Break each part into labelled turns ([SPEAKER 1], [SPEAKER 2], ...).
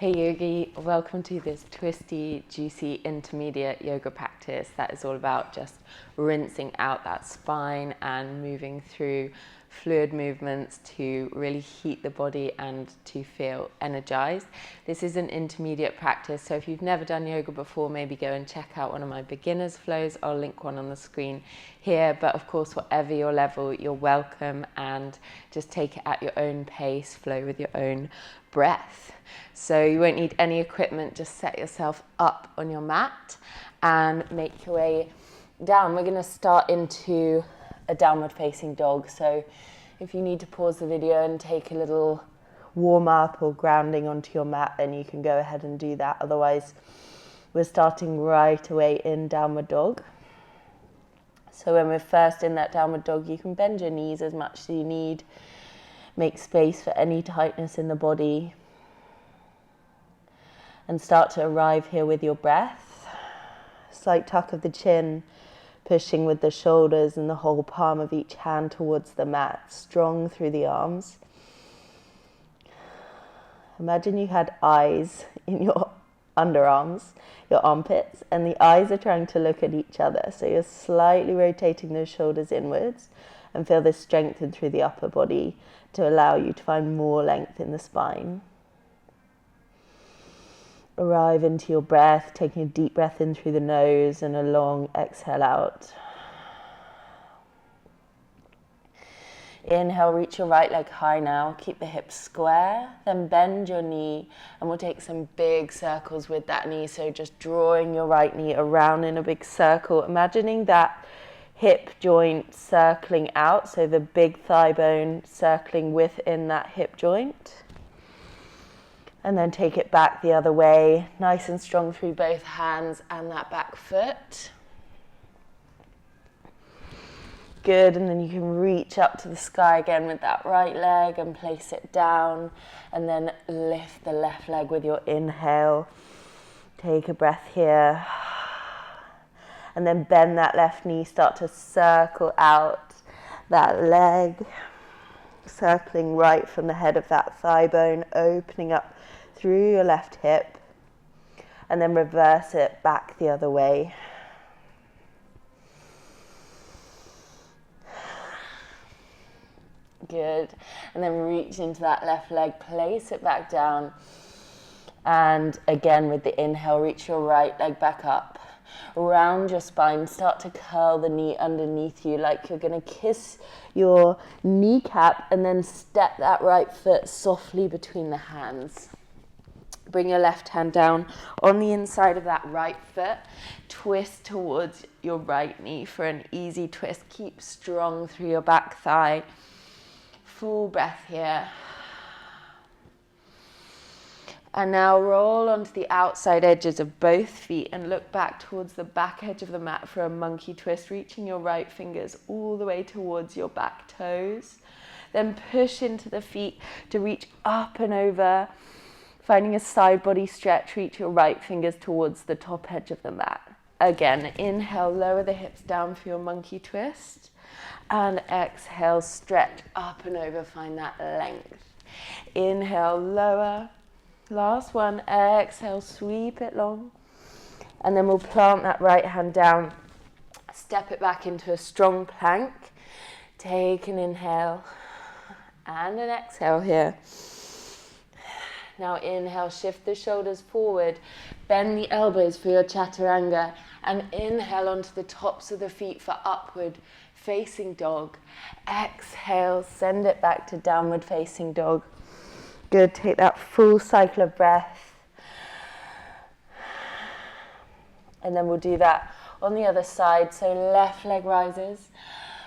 [SPEAKER 1] Hey yogi, welcome to this twisty, juicy, intermediate yoga practice that is all about just rinsing out that spine and moving through fluid movements to really heat the body and to feel energized. This is an intermediate practice, so if you've never done yoga before, maybe go and check out one of my beginners flows. I'll link one on the screen here, but of course, whatever your level, you're welcome, and just take it at your own pace, flow with your own breath. So you won't need any equipment, just set yourself up on your mat and make your way down. We're going to start into a downward facing dog. So if you need to pause the video and take a little warm up or grounding onto your mat, then you can go ahead and do that. Otherwise, we're starting right away in downward dog. So when we're first in that downward dog, you can bend your knees as much as you need. Make space for any tightness in the body. And start to arrive here with your breath. Slight tuck of the chin, pushing with the shoulders and the whole palm of each hand towards the mat, strong through the arms. Imagine you had eyes in your underarms, your armpits, and the eyes are trying to look at each other. So you're slightly rotating those shoulders inwards and feel this strengthen through the upper body to allow you to find more length in the spine. Arrive into your breath, taking a deep breath in through the nose and a long exhale out. Inhale, reach your right leg high now. Keep the hips square, then bend your knee, and we'll take some big circles with that knee. So just drawing your right knee around in a big circle, imagining that hip joint circling out, so the big thigh bone circling within that hip joint. And then take it back the other way, nice and strong through both hands and that back foot. Good, and then you can reach up to the sky again with that right leg and place it down, and then lift the left leg with your inhale. Take a breath here. And then bend that left knee, start to circle out that leg, circling right from the head of that thigh bone, opening up through your left hip, and then reverse it back the other way. Good. And then reach into that left leg, place it back down, and again with the inhale, reach your right leg back up. Round your spine, start to curl the knee underneath you like you're going to kiss your kneecap, and then step that right foot softly between the hands. Bring your left hand down on the inside of that right foot. Twist towards your right knee for an easy twist. Keep strong through your back thigh. Full breath here. And now roll onto the outside edges of both feet and look back towards the back edge of the mat for a monkey twist, reaching your right fingers all the way towards your back toes. Then push into the feet to reach up and over. Finding a side body stretch, reach your right fingers towards the top edge of the mat. Again, inhale, lower the hips down for your monkey twist. And exhale, stretch up and over, find that length. Inhale, lower. Last one, exhale, sweep it long. And then we'll plant that right hand down, step it back into a strong plank. Take an inhale and an exhale here. Now inhale, shift the shoulders forward, bend the elbows for your chaturanga, and inhale onto the tops of the feet for upward facing dog. Exhale, send it back to downward facing dog. Good, take that full cycle of breath. And then we'll do that on the other side. So left leg rises.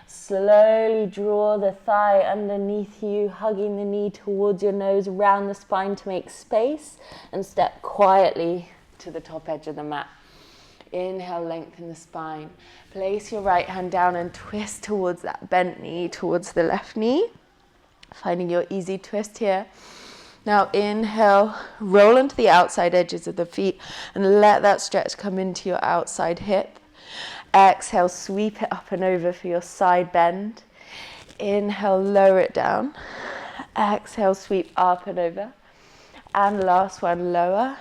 [SPEAKER 1] Slowly draw the thigh underneath you, hugging the knee towards your nose, around the spine to make space, and step quietly to the top edge of the mat. Inhale, lengthen the spine. Place your right hand down and twist towards that bent knee, towards the left knee. Finding your easy twist here. Now inhale, roll into the outside edges of the feet and let that stretch come into your outside hip. Exhale, sweep it up and over for your side bend. Inhale, lower it down. Exhale, sweep up and over. And last one, lower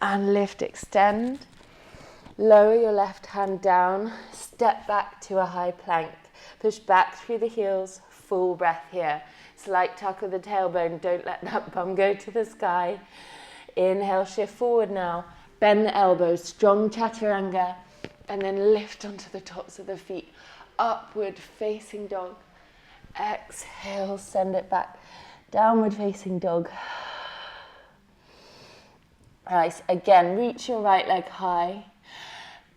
[SPEAKER 1] and lift, extend. Lower your left hand down, step back to a high plank. Push back through the heels, full breath here. Slight tuck of the tailbone, don't let that bum go to the sky. Inhale, shift forward now. Bend the elbows, strong chaturanga, and then lift onto the tops of the feet. Upward facing dog. Exhale, send it back. Downward facing dog. Nice. Again, reach your right leg high.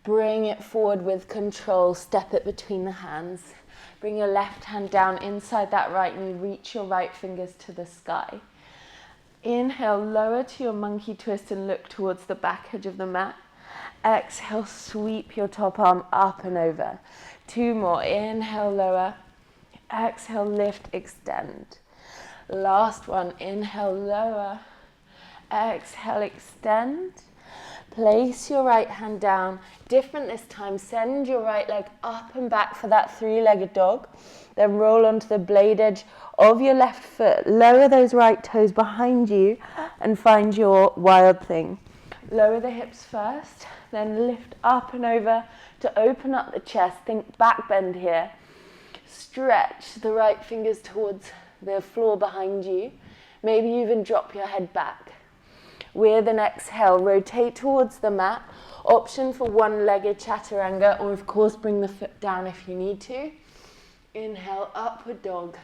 [SPEAKER 1] Bring it forward with control. Step it between the hands. Bring your left hand down inside that right knee. Reach your right fingers to the sky. Inhale, lower to your monkey twist and look towards the back edge of the mat. Exhale, sweep your top arm up and over. 2 more. Inhale, lower. Exhale, lift, extend. Last one. Inhale, lower. Exhale, extend. Place your right hand down. Different this time. Send your right leg up and back for that 3-legged dog. Then roll onto the blade edge of your left foot. Lower those right toes behind you and find your wild thing. Lower the hips first, then lift up and over to open up the chest. Think back bend here. Stretch the right fingers towards the floor behind you. Maybe even drop your head back. With an exhale, rotate towards the mat. Option for 1-legged chaturanga, or of course bring the foot down if you need to. Inhale, upward dog.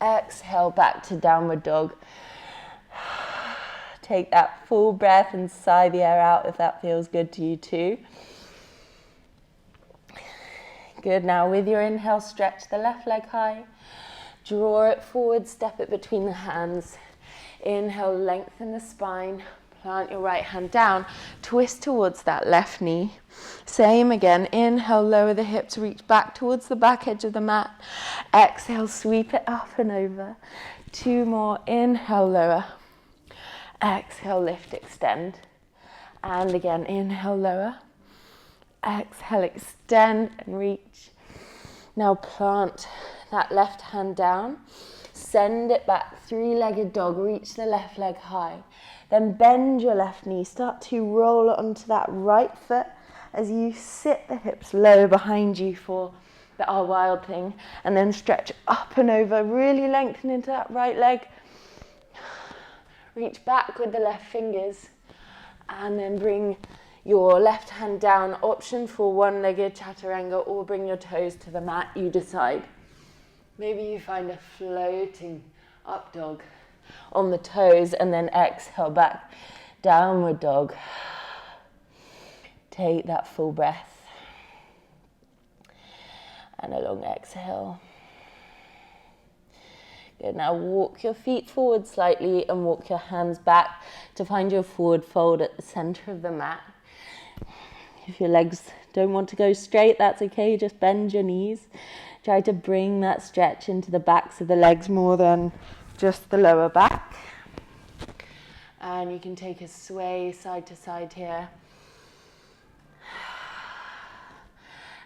[SPEAKER 1] Exhale, back to downward dog. Take that full breath and sigh the air out if that feels good to you too. Good, now with your inhale, stretch the left leg high. Draw it forward, step it between the hands. Inhale, lengthen the spine. Plant your right hand down. Twist towards that left knee. Same again. Inhale, lower the hips, reach back towards the back edge of the mat. Exhale, sweep it up and over. 2 more. Inhale, lower. Exhale, lift, extend. And again, inhale, lower. Exhale, extend and reach. Now plant that left hand down. Send it back, 3-legged dog. Reach the left leg high. Then bend your left knee. Start to roll onto that right foot as you sit the hips low behind you for the our wild thing. And then stretch up and over. Really lengthen into that right leg. Reach back with the left fingers. And then bring your left hand down. Option for 1-legged chaturanga, or bring your toes to the mat. You decide. Maybe you find a floating up dog on the toes, and then exhale back, downward dog. Take that full breath. And a long exhale. Good, now walk your feet forward slightly and walk your hands back to find your forward fold at the center of the mat. If your legs don't want to go straight, that's okay, just bend your knees. Try to bring that stretch into the backs of the legs more than just the lower back. And you can take a sway side to side here.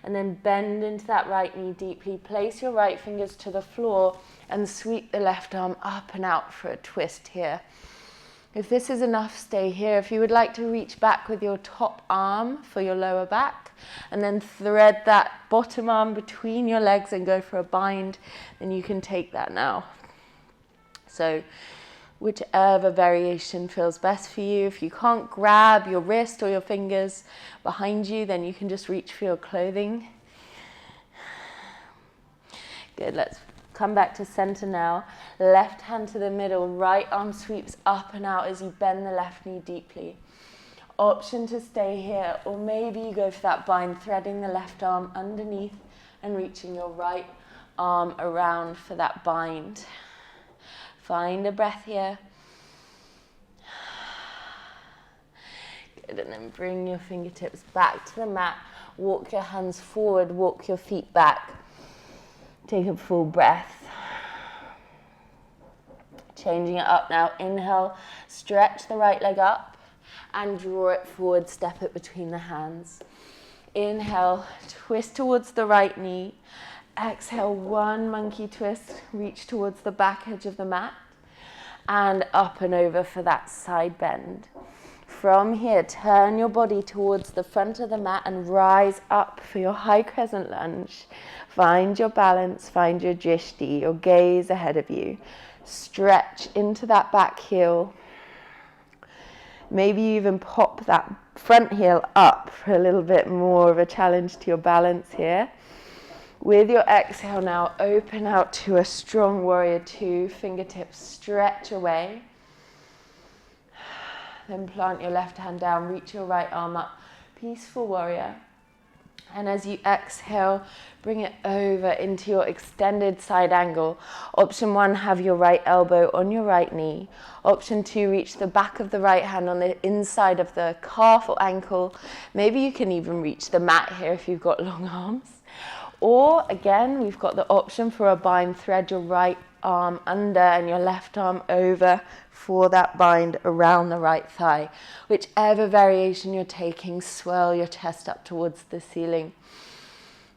[SPEAKER 1] And then bend into that right knee deeply. Place your right fingers to the floor and sweep the left arm up and out for a twist here. If this is enough, stay here. If you would like to reach back with your top arm for your lower back, and then thread that bottom arm between your legs and go for a bind, then you can take that now. So whichever variation feels best for you. If you can't grab your wrist or your fingers behind you, then you can just reach for your clothing. Good, let's come back to center now. Left hand to the middle, right arm sweeps up and out as you bend the left knee deeply. Option to stay here, or maybe you go for that bind, threading the left arm underneath and reaching your right arm around for that bind. Find a breath here. Good, and then bring your fingertips back to the mat. Walk your hands forward, walk your feet back. Take a full breath. Changing it up now. Inhale, stretch the right leg up and draw it forward, step it between the hands. Inhale, twist towards the right knee. Exhale, 1 monkey twist, reach towards the back edge of the mat. and up and over for that side bend. From here, turn your body towards the front of the mat and rise up for your high crescent lunge. Find your balance, find your drishti, your gaze ahead of you. Stretch into that back heel. Maybe you even pop that front heel up for a little bit more of a challenge to your balance here. With your exhale now, open out to a strong warrior two, fingertips stretch away. Then plant your left hand down, reach your right arm up, peaceful warrior. And as you exhale, bring it over into your extended side angle. Option one, have your right elbow on your right knee. Option two, reach the back of the right hand on the inside of the calf or ankle. Maybe you can even reach the mat here if you've got long arms. Or again, we've got the option for a bind. Thread your right arm under and your left arm over for that bind around the right thigh. Whichever variation you're taking, swirl your chest up towards the ceiling.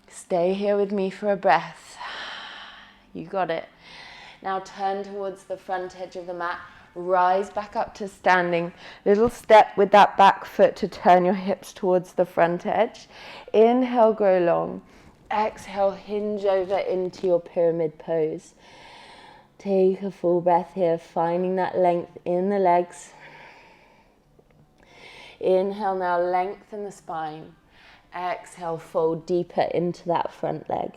[SPEAKER 1] Stay here with me for a breath. You got it. Now turn towards the front edge of the mat. Rise back up to standing. Little step with that back foot to turn your hips towards the front edge. Inhale, grow long. Exhale, hinge over into your pyramid pose. Take a full breath here, finding that length in the legs. Inhale now, lengthen the spine. Exhale, fold deeper into that front leg.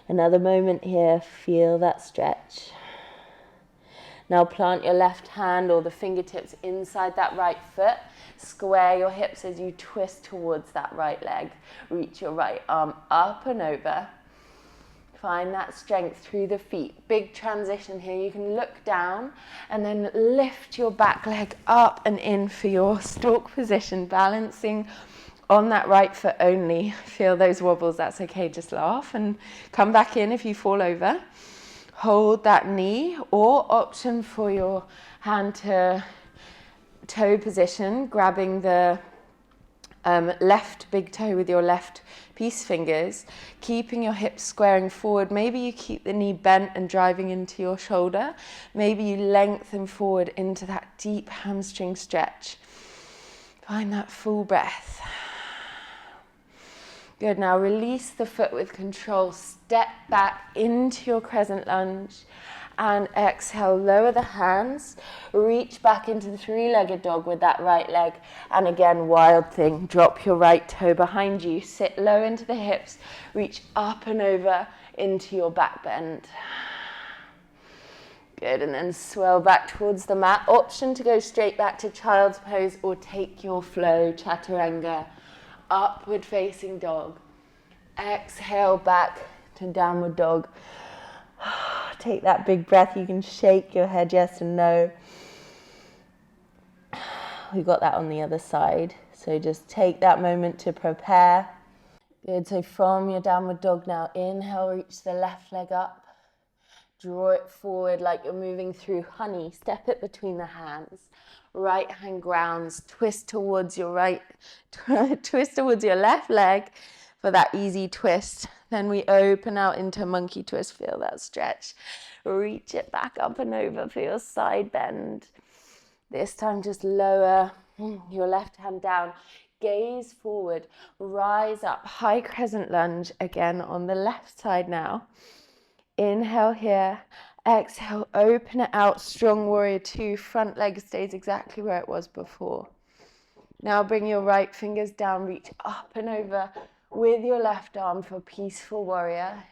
[SPEAKER 1] Another moment here, feel that stretch. Now plant your left hand or the fingertips inside that right foot. Square your hips as you twist towards that right leg. Reach your right arm up and over. Find that strength through the feet. Big transition here. You can look down and then lift your back leg up and in for your stalk position, balancing on that right foot only. Feel those wobbles, that's okay, just laugh and come back in if you fall over. Hold that knee, or option for your hand to toe position, grabbing the left big toe with your left peace fingers, keeping your hips squaring forward. Maybe you keep the knee bent and driving into your shoulder. Maybe you lengthen forward into that deep hamstring stretch. Find that full breath. Good, now release the foot with control. Step back into your crescent lunge and exhale, lower the hands, reach back into the three-legged dog with that right leg. And again, wild thing, drop your right toe behind you, sit low into the hips, reach up and over into your back bend. Good, and then swell back towards the mat. Option to go straight back to child's pose or take your flow, chaturanga, upward facing dog. Exhale back to downward dog. Take that big breath. You can shake your head yes and no. We got that on the other side. So just take that moment to prepare. Good. So from your downward dog now, inhale, reach the left leg up. Draw it forward like you're moving through honey. Step it between the hands. Right hand grounds. Twist towards your twist towards your left leg for that easy twist. Then we open out into monkey twist. Feel that stretch. Reach it back up and over for your side bend. This time just lower your left hand down. Gaze forward. Rise up. High crescent lunge again on the left side now. Inhale here. Exhale. Open it out. Strong warrior two. Front leg stays exactly where it was before. Now bring your right fingers down. Reach up and over with your left arm for peaceful warrior.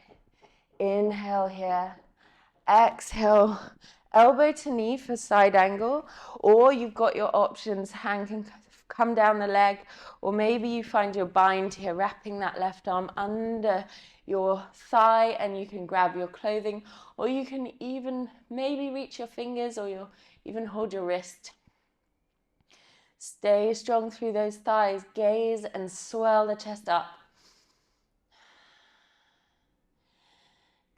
[SPEAKER 1] Inhale here. Exhale, elbow to knee for side angle, or you've got your options, hand can come down the leg, or maybe you find your bind here, wrapping that left arm under your thigh and you can grab your clothing, or you can even maybe reach your fingers, or you'll even hold your wrist. Stay strong through those thighs, gaze and swell the chest up.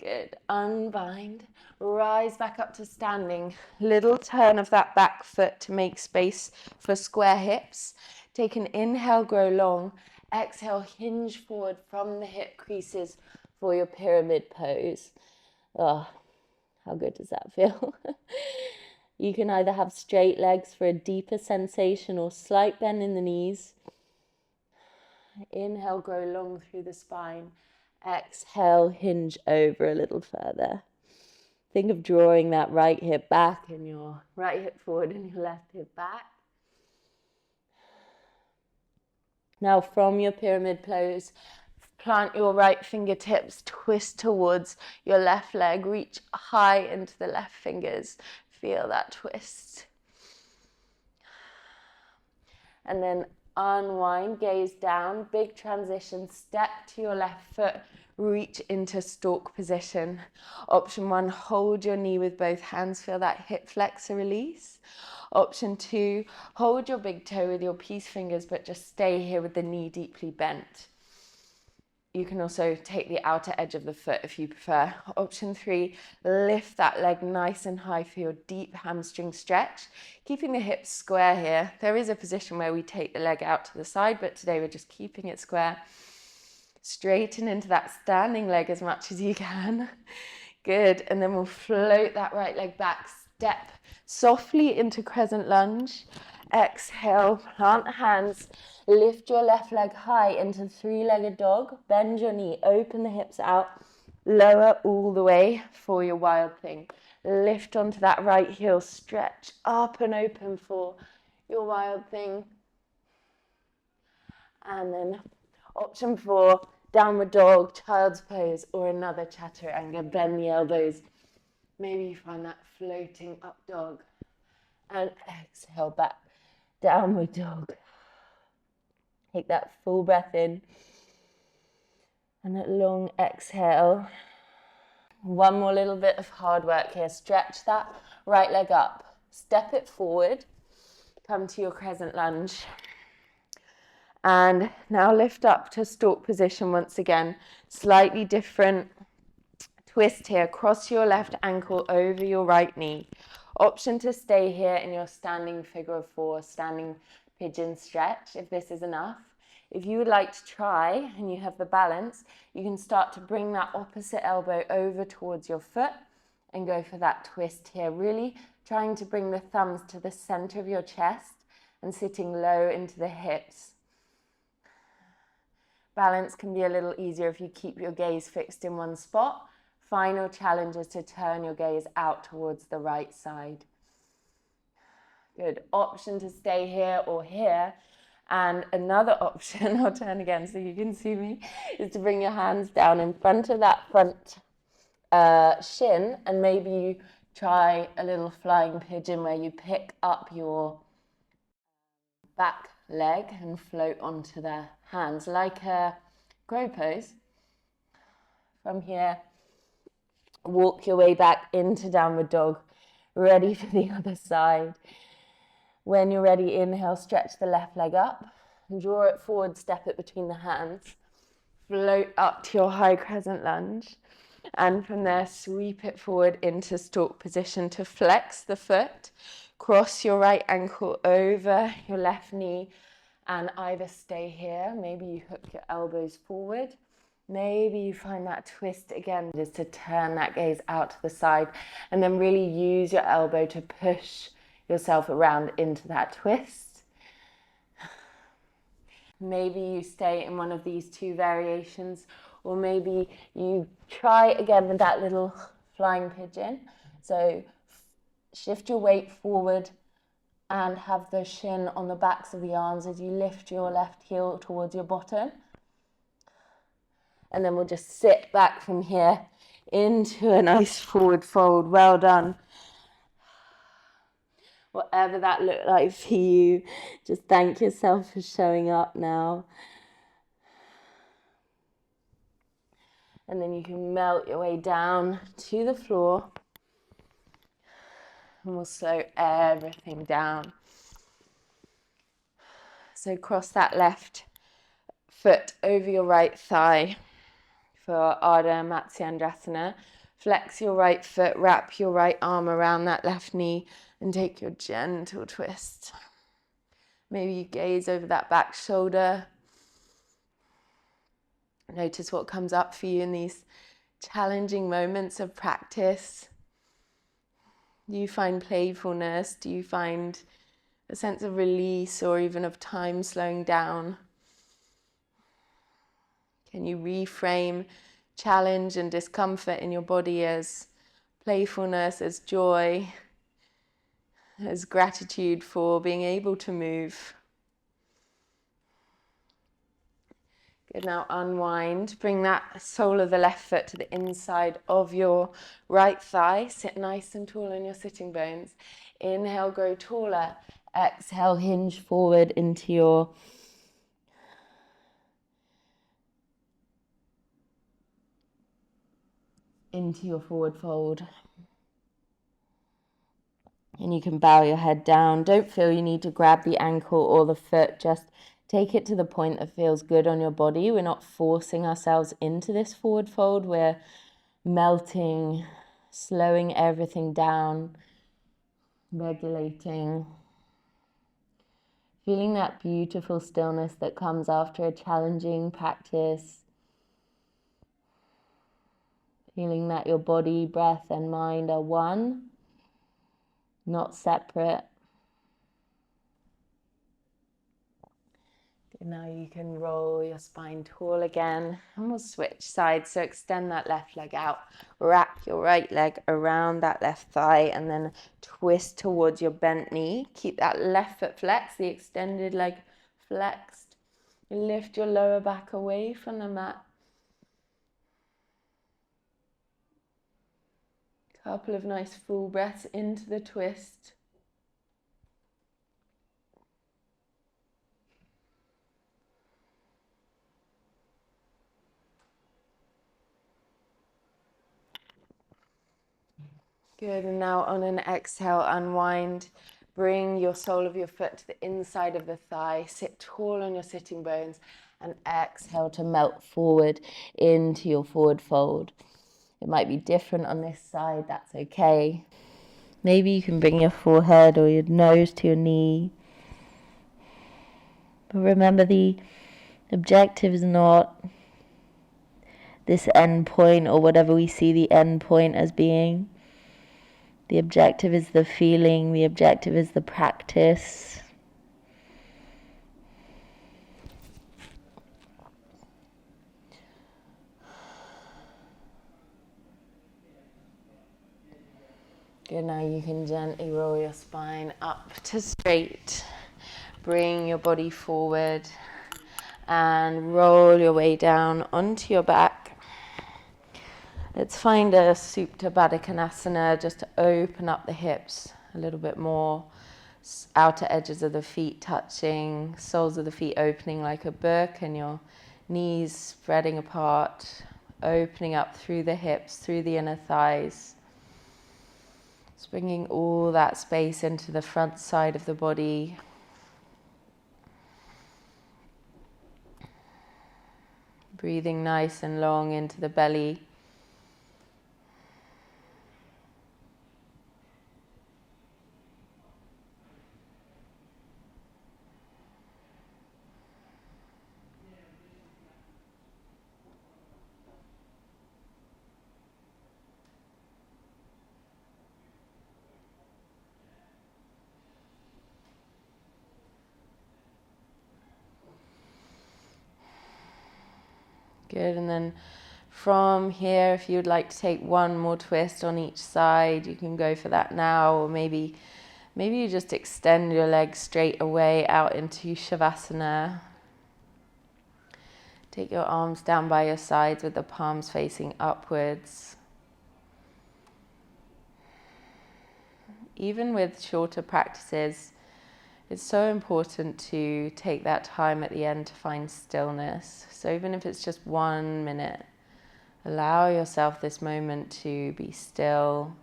[SPEAKER 1] Good, unbind, rise back up to standing. Little turn of that back foot to make space for square hips. Take an inhale, grow long. Exhale, hinge forward from the hip creases for your pyramid pose. Oh,
[SPEAKER 2] How good does that feel? You can either have straight legs for a deeper sensation or slight bend in the knees. Inhale, grow long through the spine. Exhale, hinge over a little further. Think of drawing that right hip back and your right hip forward and your left hip back. Now from your pyramid pose, plant your right fingertips, twist towards your left leg, reach high into the left fingers. Feel that twist. And then unwind, gaze down, big transition, step to your left foot, reach into stork position. Option 1, hold your knee with both hands, feel that hip flexor release. Option 2, hold your big toe with your peace fingers, but just stay here with the knee deeply bent. You can also take the outer edge of the foot if you prefer. Option 3, lift that leg nice and high for your deep hamstring stretch. Keeping the hips square here. There is a position where we take the leg out to the side, but today we're just keeping it square. Straighten into that standing leg as much as you can. Good, and then we'll float that right leg back. Step softly into crescent lunge. Exhale, plant the hands, lift your left leg high into three-legged dog, bend your knee, open the hips out, lower all the way for your wild thing. Lift onto that right heel, stretch up and open for your wild thing. And then option 4, downward dog, child's pose, or another chaturanga. Bend the elbows. Maybe you find that floating up dog. And exhale back. Downward dog. Take that full breath in. And a long exhale. One more little bit of hard work here. Stretch that right leg up. Step it forward. Come to your crescent lunge. And now lift up to stork position once again. Slightly different twist here. Cross your left ankle over your right knee. Option to stay here in your standing figure of 4, standing pigeon stretch, if this is enough. If you would like to try and you have the balance, you can start to bring that opposite elbow over towards your foot and go for that twist here. Really trying to bring the thumbs to the center of your chest and sitting low into the hips. Balance can be a little easier if you keep your gaze fixed in one spot. Final challenge is to turn your gaze out towards the right side. Good. Option to stay here or here. And another option, I'll turn again so you can see me, is to bring your hands down in front of that front shin, and maybe you try a little flying pigeon where you pick up your back leg and float onto the hands like a crow pose. From here, walk your way back into downward dog, ready for the other side. When you're ready, inhale, stretch the left leg up, draw it forward, step it between the hands, float up to your high crescent lunge, and from there, sweep it forward into stork position to flex the foot, cross your right ankle over your left knee, and either stay here, maybe you hook your elbows forward, maybe you find that twist again, just to turn that gaze out to the side, and then really use your elbow to push yourself around into that twist. Maybe you stay in one of these two variations, or maybe you try again with that little flying pigeon. So shift your weight forward and have the shin on the backs of the arms as you lift your left heel towards your bottom. And then we'll just sit back from here into a nice forward fold. Well done. Whatever that looked like for you, just thank yourself for showing up now. And then you can melt your way down to the floor. And we'll slow everything down. So cross that left foot over your right thigh for Ardha Matsyendrasana. Flex your right foot, wrap your right arm around that left knee, and take your gentle twist. Maybe you gaze over that back shoulder. Notice what comes up for you in these challenging moments of practice.
[SPEAKER 1] Do you find playfulness? Do you find a sense of release or even of time slowing down? Can you reframe challenge and discomfort in your body as playfulness, as joy, as gratitude for being able to move? Good, now unwind. Bring that sole of the left foot to the inside of your right thigh. Sit nice and tall on your sitting bones. Inhale, grow taller. Exhale, hinge forward into your forward fold. And you can bow your head down. Don't feel you need to grab the ankle or the foot. Just take it to the point that feels good on your body. We're not forcing ourselves into this forward fold. We're melting, slowing everything down, regulating. Feeling that beautiful stillness that comes after a challenging practice. Feeling that your body, breath, and mind are one, not separate. Now you can roll your spine tall again, and we'll switch sides. So extend that left leg out, wrap your right leg around that left thigh, and then twist towards your bent knee. Keep that left foot flexed, the extended leg flexed. Lift your lower back away from the mat. Couple of nice full breaths into the twist. Good, and now on an exhale, unwind. Bring your sole of your foot to the inside of the thigh. Sit tall on your sitting bones and exhale to melt forward into your forward fold. It might be different on this side, that's okay. Maybe you can bring your forehead or your nose to your knee. But remember, the objective is not this end point or whatever we see the end point as being. The objective is the feeling, the objective is the practice. Good, now you can gently roll your spine up to straight. Bring your body forward and roll your way down onto your back. Let's find a Supta Baddha Konasana just to open up the hips a little bit more. Outer edges of the feet touching, soles of the feet opening like a book, and your knees spreading apart, opening up through the hips, through the inner thighs. Just bringing all that space into the front side of the body. Breathing nice and long into the belly. Good, and then from here, if you'd like to take one more twist on each side, you can go for that now, or maybe you just extend your legs straight away out into shavasana. Take your arms down by your sides with the palms facing upwards. Even with shorter practices, it's so important to take that time at the end to find stillness. So even if it's just 1 minute, allow yourself this moment to be still.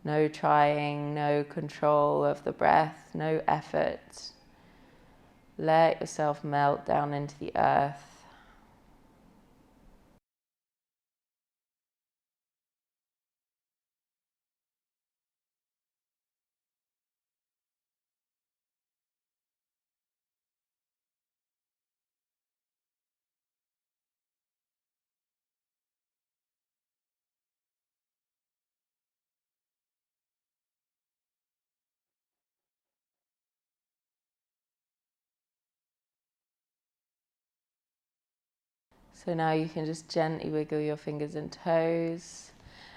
[SPEAKER 1] No trying, no control of the breath, no effort. Let yourself melt down into the earth. So now you can just gently wiggle your fingers and toes.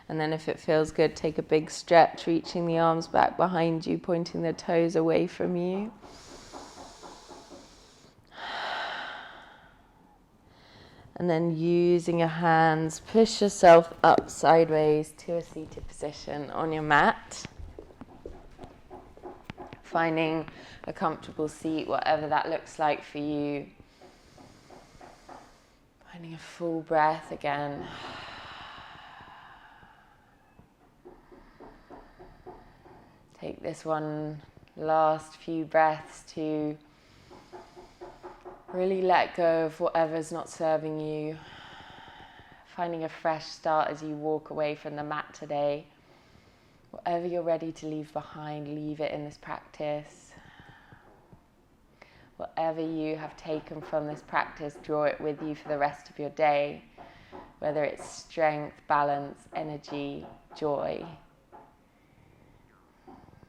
[SPEAKER 1] And then if it feels good, take a big stretch, reaching the arms back behind you, pointing the toes away from you. And then using your hands, push yourself up sideways to a seated position on your mat. Finding a comfortable seat, whatever that looks like for you. Finding a full breath again. Take this one last few breaths to really let go of whatever's not serving you. Finding a fresh start as you walk away from the mat today. Whatever you're ready to leave behind, leave it in this practice. Whatever you have taken from this practice, draw it with you for the rest of your day. Whether it's strength, balance, energy, joy.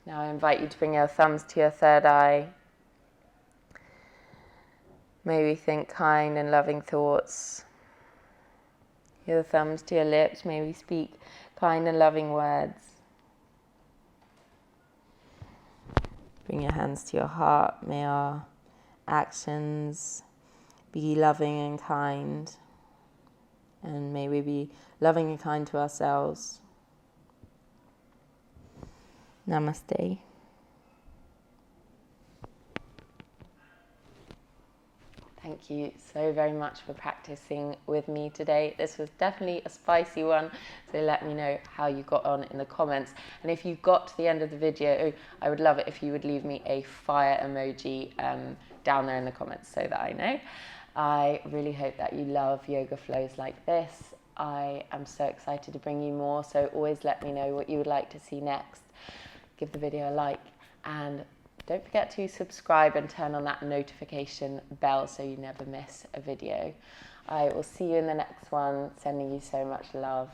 [SPEAKER 1] Now I invite you to bring your thumbs to your third eye. Maybe think kind and loving thoughts. Your thumbs to your lips, maybe speak kind and loving words. Bring your hands to your heart. May our actions be loving and kind. And may we be loving and kind to ourselves. Namaste. Thank you so very much for practicing with me today. This was definitely a spicy one, so let me know how you got on in the comments. And if you got to the end of the video, I would love it if you would leave me a fire emoji down there in the comments so that I know. I really hope that you love yoga flows like this. I am so excited to bring you more, so always let me know what you would like to see next. Give the video a like and don't forget to subscribe and turn on that notification bell so you never miss a video. I will see you in the next one. Sending you so much love.